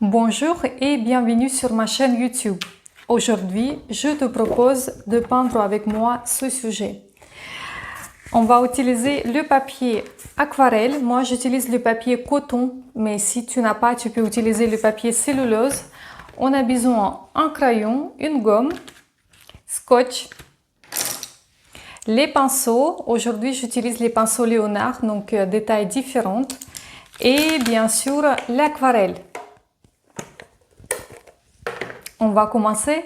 Bonjour et bienvenue sur ma chaîne YouTube. Aujourd'hui, je te propose de peindre avec moi ce sujet. On va utiliser le papier aquarelle. Moi, j'utilise le papier coton, mais si tu n'as pas, tu peux utiliser le papier cellulose. On a besoin d'un crayon, une gomme, scotch, les pinceaux. Aujourd'hui, j'utilise les pinceaux Léonard, donc des tailles différentes. Et bien sûr, l'aquarelle. On va commencer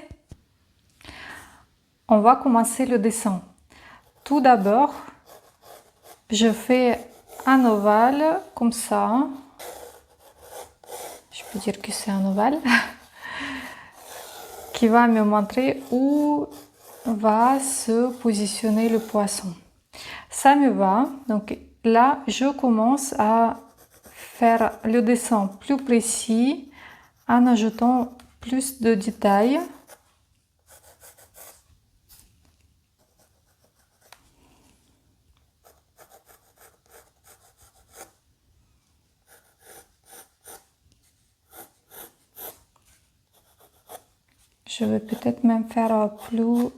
le dessin. Tout d'abord, je fais un ovale comme ça. Je peux dire que c'est un ovale qui va me montrer où va se positionner le poisson. Ça me va. Donc là, je commence à faire le dessin plus précis en ajoutant plus de détails. Je vais peut-être même faire plus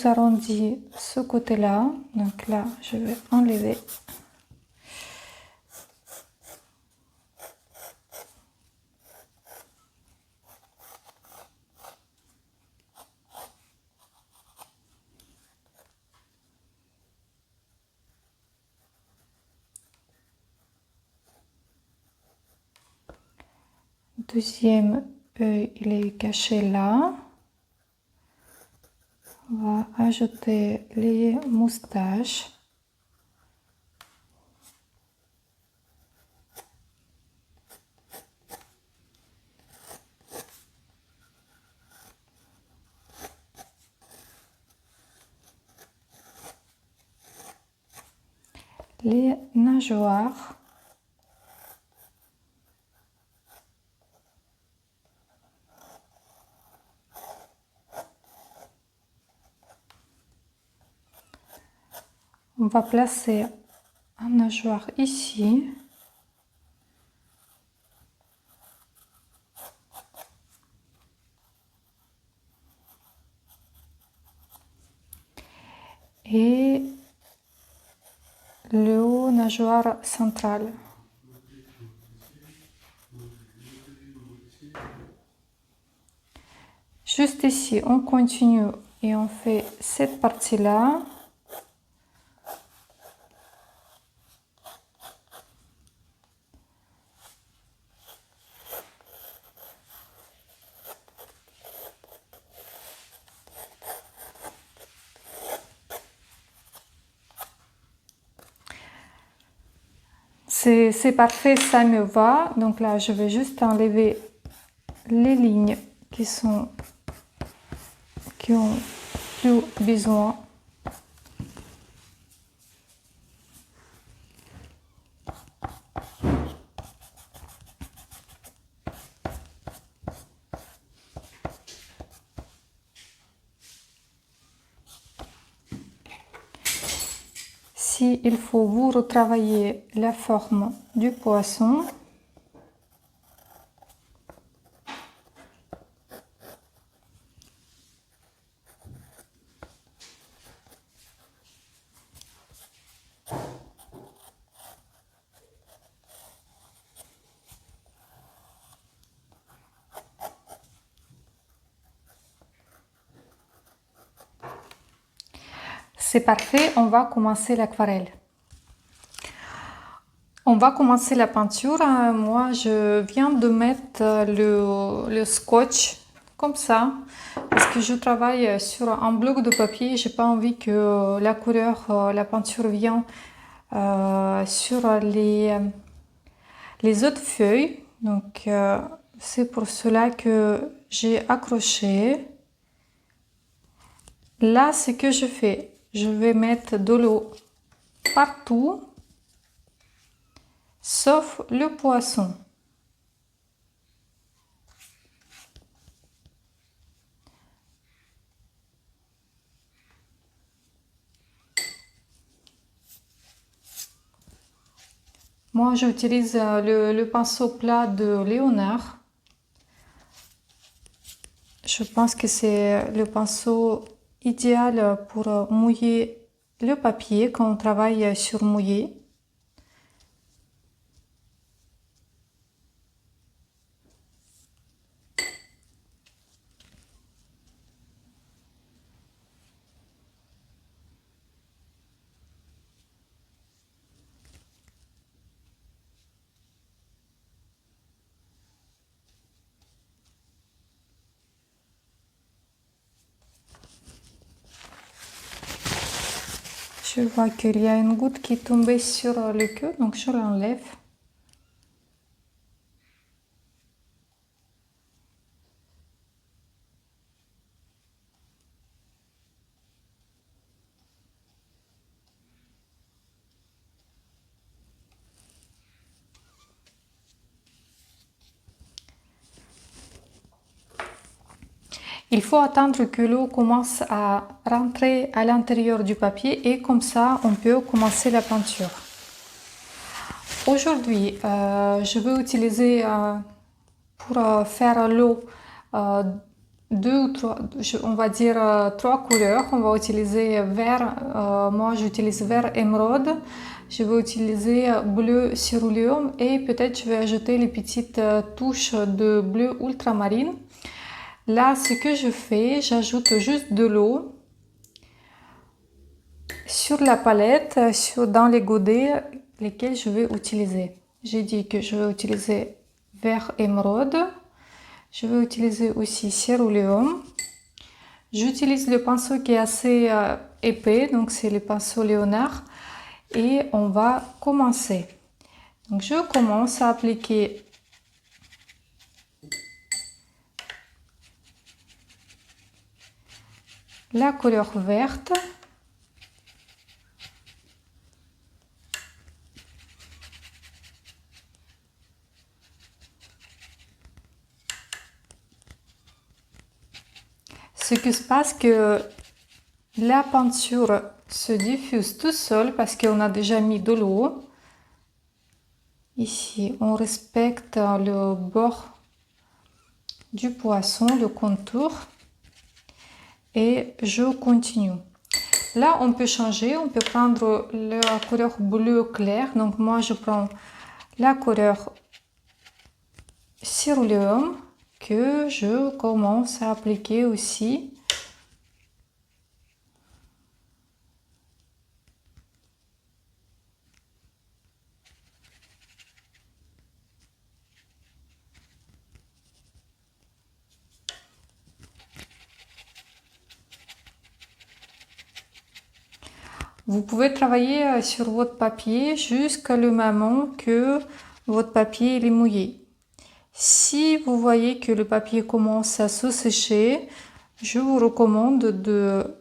arrondi ce côté-là. Donc là, je vais enlever. Deuxième œil, il est caché là. On va ajouter les moustaches. Les nageoires. On va placer un nageoire ici. Et le haut nageoire central. Juste ici, on continue et on fait cette partie-là. C'est parfait, ça me va. Donc là, je vais juste enlever les lignes qui ont plus besoin. Si il faut vous retravailler la forme du poisson, c'est parfait, on va commencer l'aquarelle. On va commencer la peinture. Moi, je viens de mettre le scotch comme ça parce que je travaille sur un bloc de papier. J'ai pas envie que la couleur, la peinture vienne sur les autres feuilles. Donc, c'est pour cela que j'ai accroché. Là, ce que je fais, je vais mettre de l'eau partout, sauf le poisson. Moi, j'utilise le pinceau plat de Léonard. Je pense que c'est le pinceau idéal pour mouiller le papier quand on travaille sur mouillé. Je vois qu'il y a une goutte qui est tombée sur le queue, donc je l'enlève. Il faut attendre que l'eau commence à rentrer à l'intérieur du papier et comme ça, on peut commencer la peinture. Aujourd'hui, je vais utiliser pour faire l'eau deux ou trois, on va dire trois couleurs. On va utiliser vert, moi j'utilise vert émeraude. Je vais utiliser bleu céruleum et peut-être je vais ajouter les petites touches de bleu ultramarine. Là, ce que je fais, j'ajoute juste de l'eau sur la palette, dans les godets lesquels je vais utiliser. J'ai dit que je vais utiliser vert émeraude. Je vais utiliser aussi céruleum. J'utilise le pinceau qui est assez épais, donc c'est le pinceau Léonard. Et on va commencer. Donc je commence à appliquer la couleur verte. Ce qui se passe que la peinture se diffuse tout seul parce qu'on a déjà mis de l'eau. Ici, on respecte le bord du poisson, le contour. Et je continue. Là, on peut changer, on peut prendre la couleur bleu clair. Donc moi, je prends la couleur céruleum que je commence à appliquer aussi. Vous pouvez travailler sur votre papier jusqu'à le moment que votre papier est mouillé. Si vous voyez que le papier commence à se sécher, je vous recommande de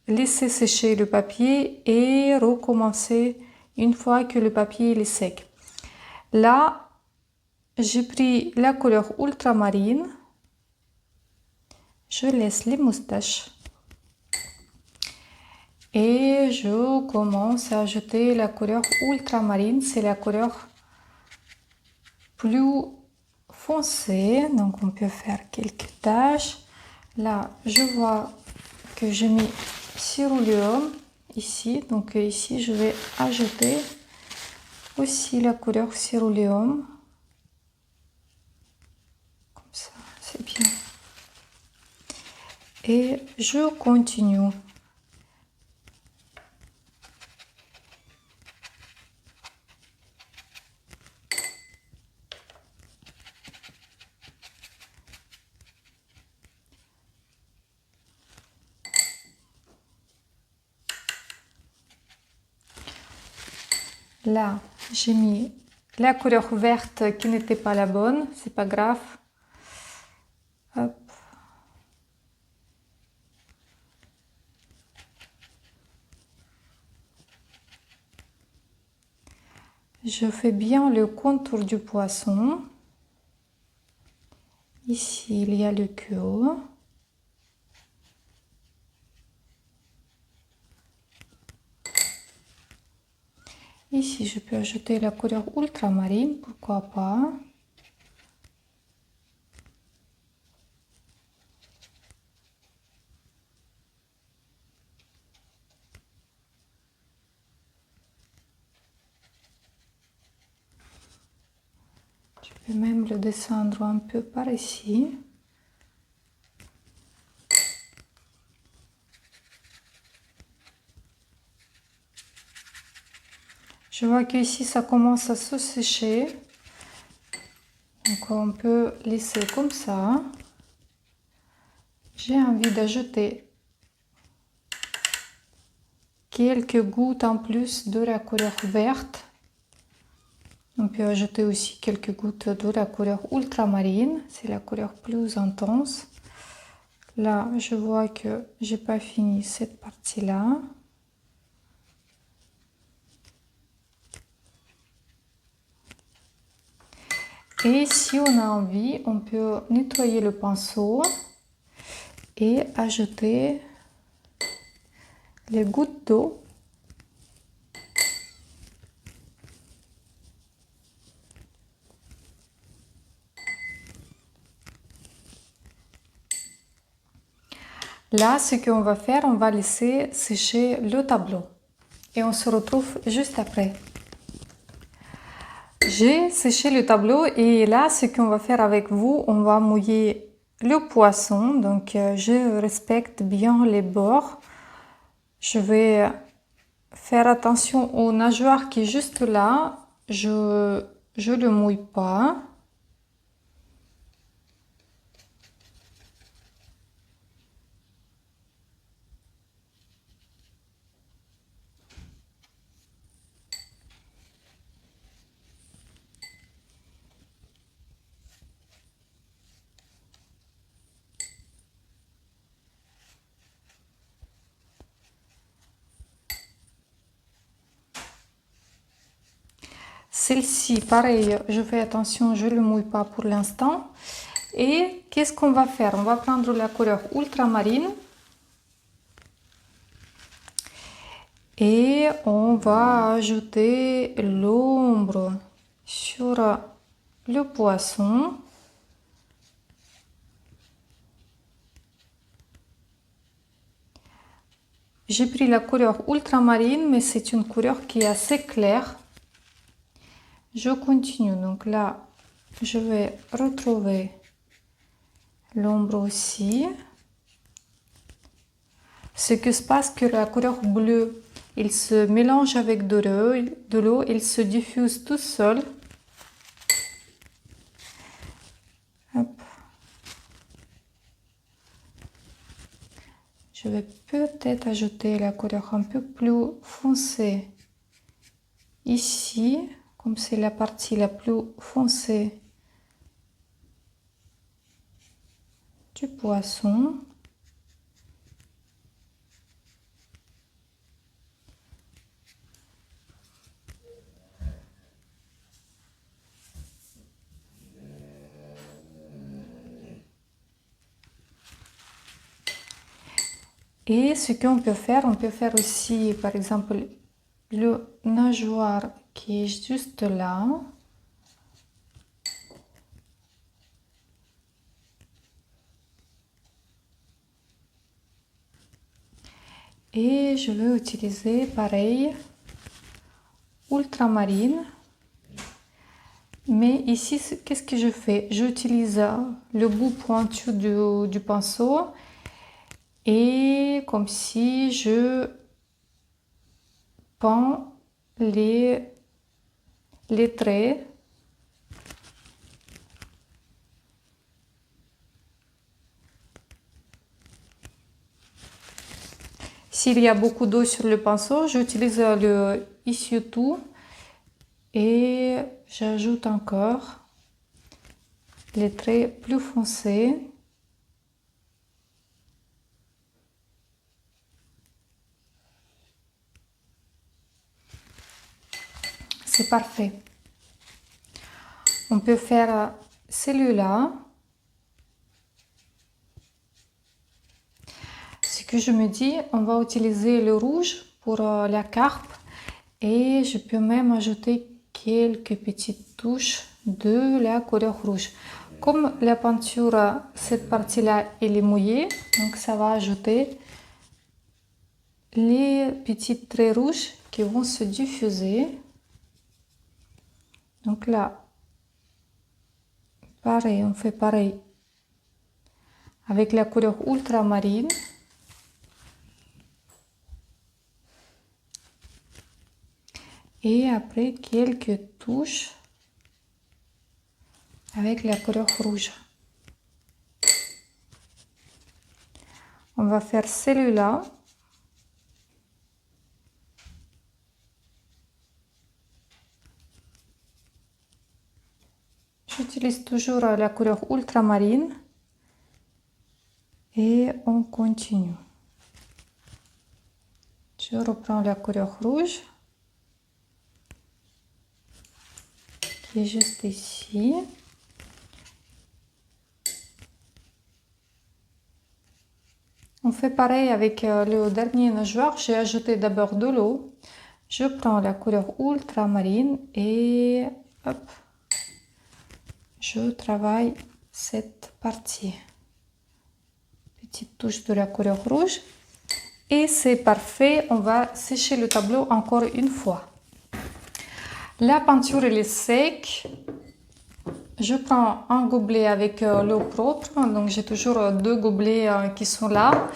laisser sécher le papier et recommencer une fois que le papier est sec. Là, j'ai pris la couleur ultramarine. Je laisse les moustaches. Et je commence à ajouter la couleur ultramarine. C'est la couleur plus foncée. Donc, on peut faire quelques taches. Là, je vois que j'ai mis céruleum ici. Donc, ici, je vais ajouter aussi la couleur céruleum. Comme ça, c'est bien. Et je continue. Là, j'ai mis la couleur verte qui n'était pas la bonne, c'est pas grave. Hop. Je fais bien le contour du poisson. Ici, il y a le queue. Ici, je peux ajouter la couleur ultramarine, pourquoi pas. Je peux même le descendre un peu par ici. Je vois qu'ici, ça commence à se sécher. Donc, on peut laisser comme ça. J'ai envie d'ajouter quelques gouttes en plus de la couleur verte. On peut ajouter aussi quelques gouttes de la couleur ultramarine. C'est la couleur plus intense. Là, je vois que j'ai pas fini cette partie-là. Et si on a envie, on peut nettoyer le pinceau et ajouter les gouttes d'eau. Là, ce qu'on va faire, on va laisser sécher le tableau. Et on se retrouve juste après. J'ai séché le tableau et là, ce qu'on va faire avec vous, on va mouiller le poisson. Donc, je respecte bien les bords. Je vais faire attention au nageoire qui est juste là. Je le mouille pas. Celle-ci, pareil, je fais attention, je ne le mouille pas pour l'instant. Et qu'est-ce qu'on va faire? On va prendre la couleur ultramarine. Et on va ajouter l'ombre sur le poisson. J'ai pris la couleur ultramarine, mais c'est une couleur qui est assez claire. Je continue, donc là, je vais retrouver l'ombre aussi. Ce qui se passe que la couleur bleue, il se mélange avec de l'eau, il se diffuse tout seul. Hop. Je vais peut-être ajouter la couleur un peu plus foncée ici, comme c'est la partie la plus foncée du poisson. Et ce qu'on peut faire, on peut faire aussi, par exemple, le nageoire qui est juste là. Et je vais utiliser, pareil, ultramarine. Mais ici, qu'est-ce que je fais? J'utilise le bout pointu du pinceau. Et comme si je peins les traits. S'il y a beaucoup d'eau sur le pinceau, j'utilise le essuie-tout et j'ajoute encore les traits plus foncés. C'est parfait. On peut faire celui-là. Ce que je me dis, on va utiliser le rouge pour la carpe Et je peux même ajouter quelques petites touches de la couleur rouge. Comme la peinture, cette partie-là, elle est mouillée, donc ça va ajouter les petits traits rouges qui vont se diffuser. Donc là, pareil, on fait pareil avec la couleur ultramarine. Et après quelques touches avec la couleur rouge. On va faire celui-là. J'utilise toujours la couleur ultramarine. Et on continue. Je reprends la couleur rouge, qui est juste ici. On fait pareil avec le dernier nageoire. J'ai ajouté d'abord de l'eau. Je prends la couleur ultramarine et hop, je travaille cette partie. Petite touche de la couleur rouge. Et c'est parfait. On va sécher le tableau encore une fois. La peinture elle est sec. Je prends un gobelet avec l'eau propre, donc j'ai toujours deux gobelets qui sont là.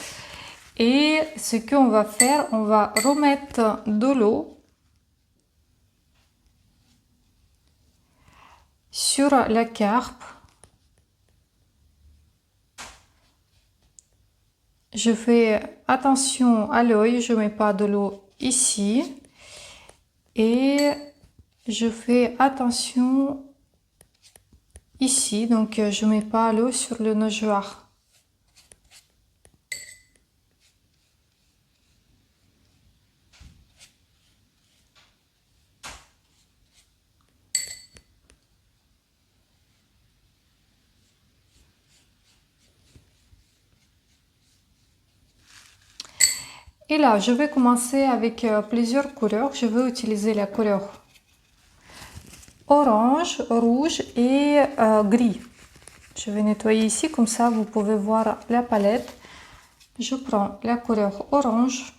Et ce qu'on va faire, on va remettre de l'eau sur la carpe. Je fais attention à l'œil, je ne mets pas de l'eau ici. Et je fais attention ici, donc je ne mets pas l'eau sur le nageoire. Et là, je vais commencer avec plusieurs couleurs. Je vais utiliser la couleur orange, rouge et gris. Je vais nettoyer ici, comme ça vous pouvez voir la palette. Je prends la couleur orange,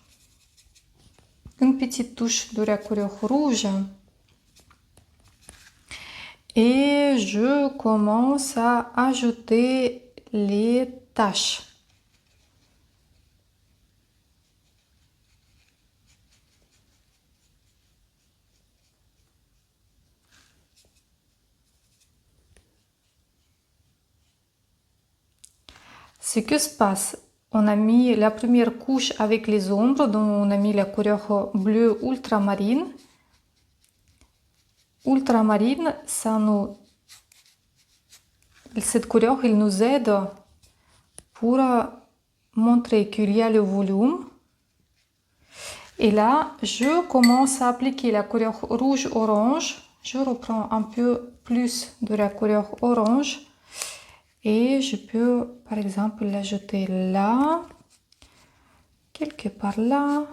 une petite touche de la couleur rouge et je commence à ajouter les taches. Ce que se passe, on a mis la première couche avec les ombres, donc on a mis la couleur bleue ultramarine. Ultramarine, cette couleur, elle nous aide pour montrer qu'il y a le volume. Et là, je commence à appliquer la couleur rouge-orange. Je reprends un peu plus de la couleur orange. Et je peux, par exemple, l'ajouter là, quelque part là.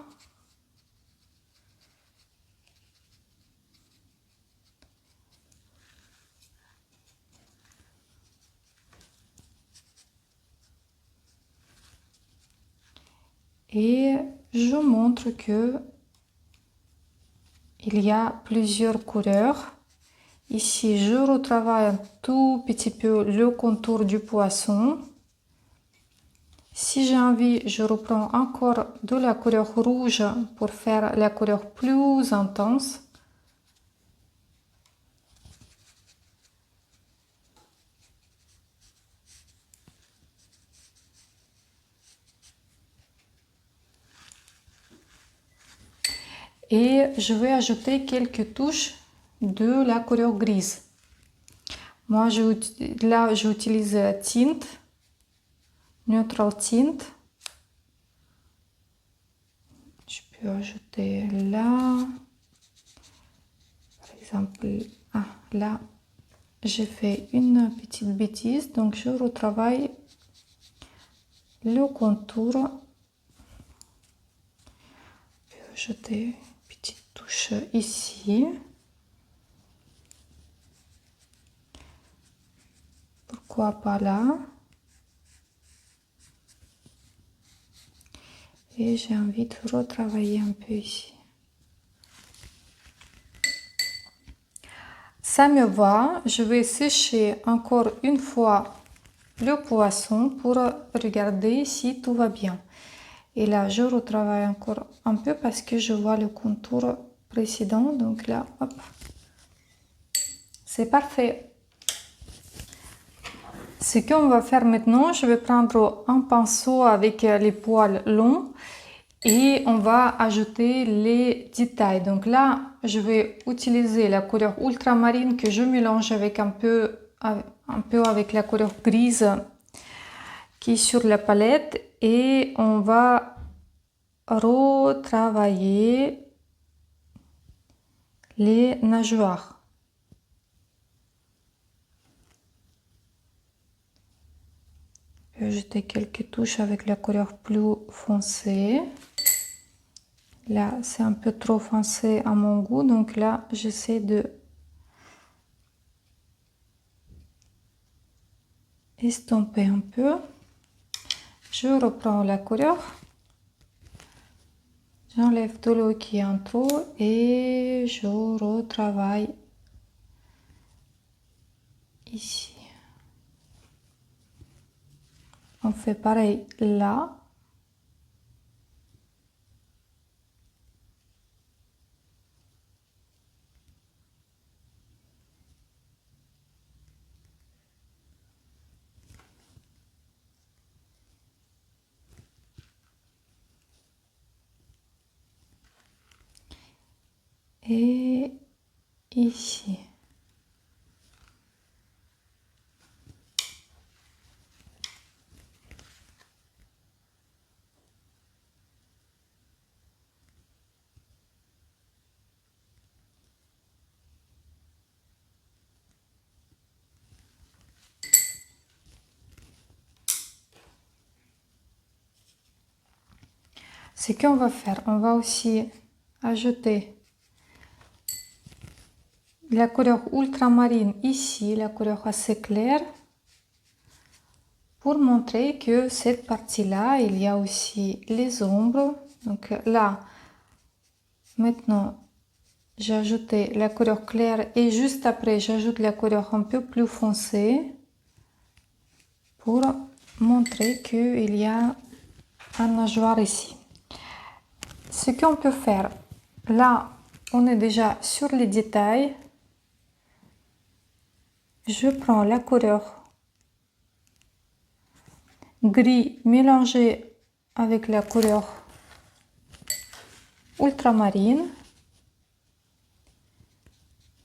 Et je montre que il y a plusieurs couleurs. Ici, je retravaille un tout petit peu le contour du poisson. Si j'ai envie, je reprends encore de la couleur rouge pour faire la couleur plus intense. Et je vais ajouter quelques touches de la couleur grise. Moi, là, j'utilise tint, neutral tint. Je peux ajouter là, par exemple, là, j'ai fait une petite bêtise, donc je retravaille le contour. Je peux ajouter une petite touche. touche ici. Pourquoi pas là? Et j'ai envie de retravailler un peu ici. Ça me va. Je vais sécher encore une fois le poisson pour regarder si tout va bien. Et là, je retravaille encore un peu parce que je vois le contour précédent. Donc là, hop, c'est parfait. Ce qu'on va faire maintenant, je vais prendre un pinceau avec les poils longs et on va ajouter les détails. Donc là, je vais utiliser la couleur ultramarine que je mélange avec un peu avec la couleur grise qui est sur la palette et on va retravailler les nageoires. Je vais ajouter quelques touches avec la couleur plus foncée. Là, c'est un peu trop foncé à mon goût, donc là, j'essaie de estomper un peu. Je reprends la couleur. J'enlève tout l'eau qui est en trop et je retravaille ici. On fait pareil là. Et ici. Ce qu'on va faire, on va aussi ajouter la couleur ultramarine ici, la couleur assez claire, pour montrer que cette partie-là, il y a aussi les ombres. Donc là, maintenant, j'ai ajouté la couleur claire et juste après, j'ajoute la couleur un peu plus foncée pour montrer qu'il y a un nageoire ici. Ce qu'on peut faire, là, on est déjà sur les détails. Je prends la couleur gris mélangée avec la couleur ultramarine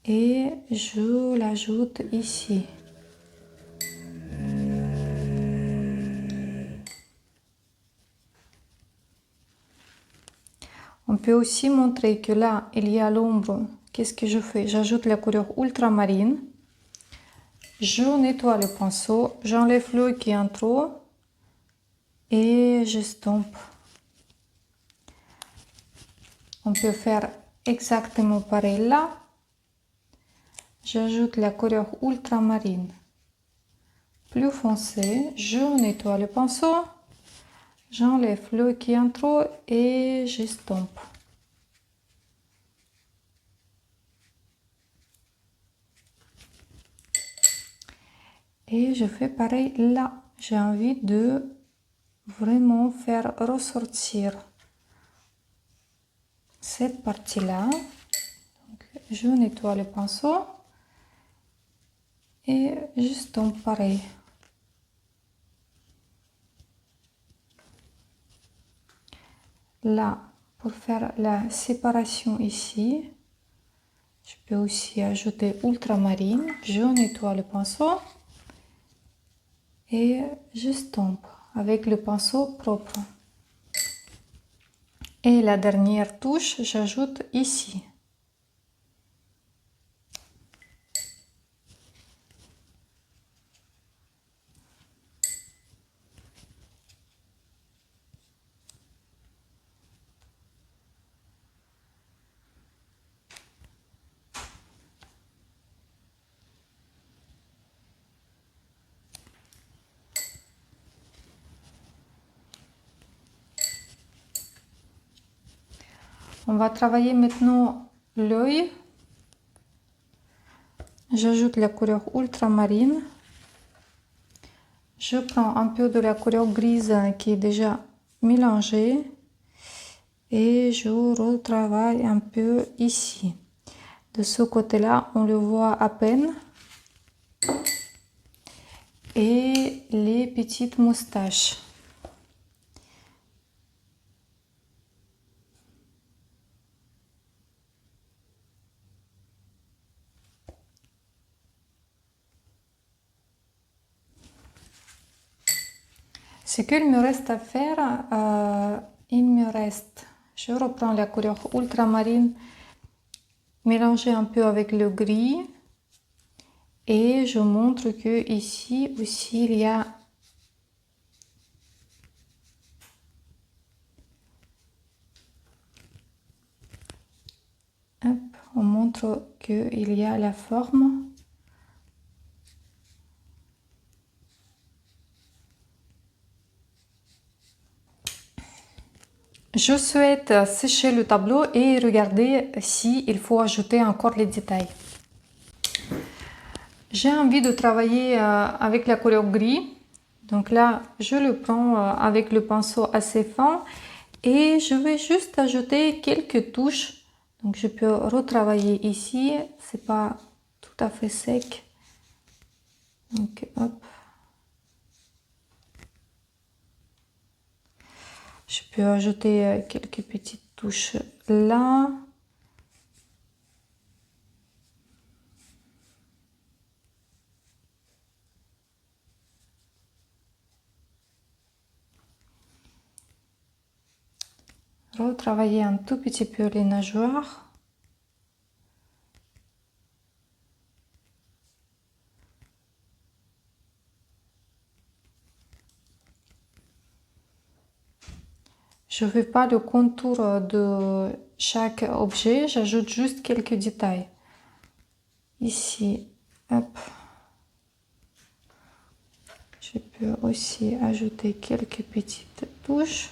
et je l'ajoute ici. On peut aussi montrer que là, il y a l'ombre. Qu'est-ce que je fais? J'ajoute la couleur ultramarine. Je nettoie le pinceau. J'enlève l'eau qui est en trop. Et j'estompe. On peut faire exactement pareil là. J'ajoute la couleur ultramarine plus foncée. Je nettoie le pinceau. J'enlève l'eau qui est en trop et j'estompe. Et je fais pareil là. J'ai envie de vraiment faire ressortir cette partie-là. Je nettoie le pinceau et j'estompe pareil. Là, pour faire la séparation ici, je peux aussi ajouter ultramarine. Je nettoie le pinceau et j'estompe avec le pinceau propre. Et la dernière touche, j'ajoute ici. On va travailler maintenant l'œil. J'ajoute la couleur ultramarine. Je prends un peu de la couleur grise qui est déjà mélangée et je retravaille un peu ici. De ce côté-là, on le voit à peine. Et les petites moustaches. Ce qu'il me reste à faire, je reprends la couleur ultramarine, mélanger un peu avec le gris et je montre que ici aussi il y a on montre qu'il y a la forme. Je souhaite sécher le tableau et regarder si il faut ajouter encore les détails. J'ai envie de travailler avec la couleur gris. Donc là, je le prends avec le pinceau assez fin et je vais juste ajouter quelques touches. Donc je peux retravailler ici, c'est pas tout à fait sec. Donc hop. Je peux ajouter quelques petites touches là. Retravailler un tout petit peu les nageoires. Je ne fais pas le contour de chaque objet, j'ajoute juste quelques détails. Ici, hop. Je peux aussi ajouter quelques petites touches.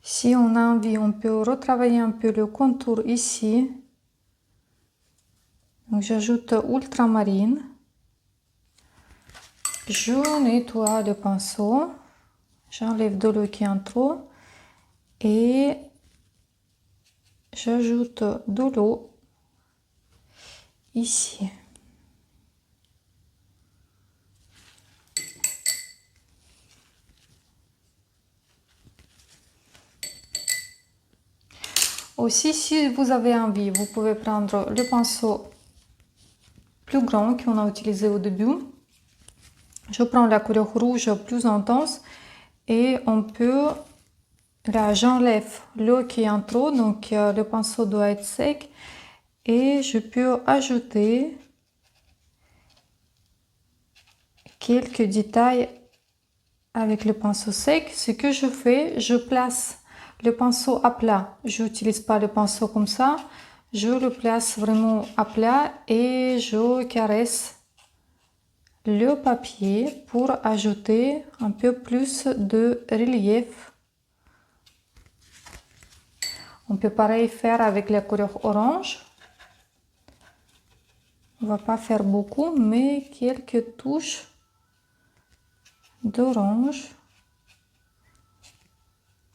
Si on a envie, on peut retravailler un peu le contour ici. Donc j'ajoute ultramarine. Je nettoie le pinceau. J'enlève de l'eau qui est en trop. Et j'ajoute de l'eau ici. Aussi, si vous avez envie, vous pouvez prendre le pinceau plus grand qu'on a utilisé au début. Je prends la couleur rouge plus intense et on peut, là j'enlève l'eau qui est en trop, donc le pinceau doit être sec et je peux ajouter quelques détails avec le pinceau sec. Ce que je fais, je place le pinceau à plat. Je n'utilise pas le pinceau comme ça. Je le place vraiment à plat et je caresse le papier pour ajouter un peu plus de relief. On peut pareil faire avec la couleur orange. On va pas faire beaucoup, mais quelques touches d'orange.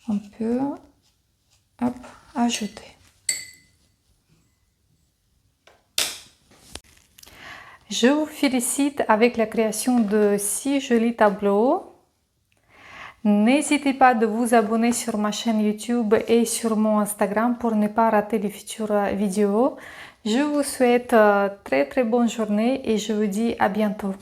On peut ajouter. Je vous félicite avec la création de 6 jolis tableaux. N'hésitez pas de vous abonner sur ma chaîne YouTube et sur mon Instagram pour ne pas rater les futures vidéos. Je vous souhaite très très bonne journée et je vous dis à bientôt.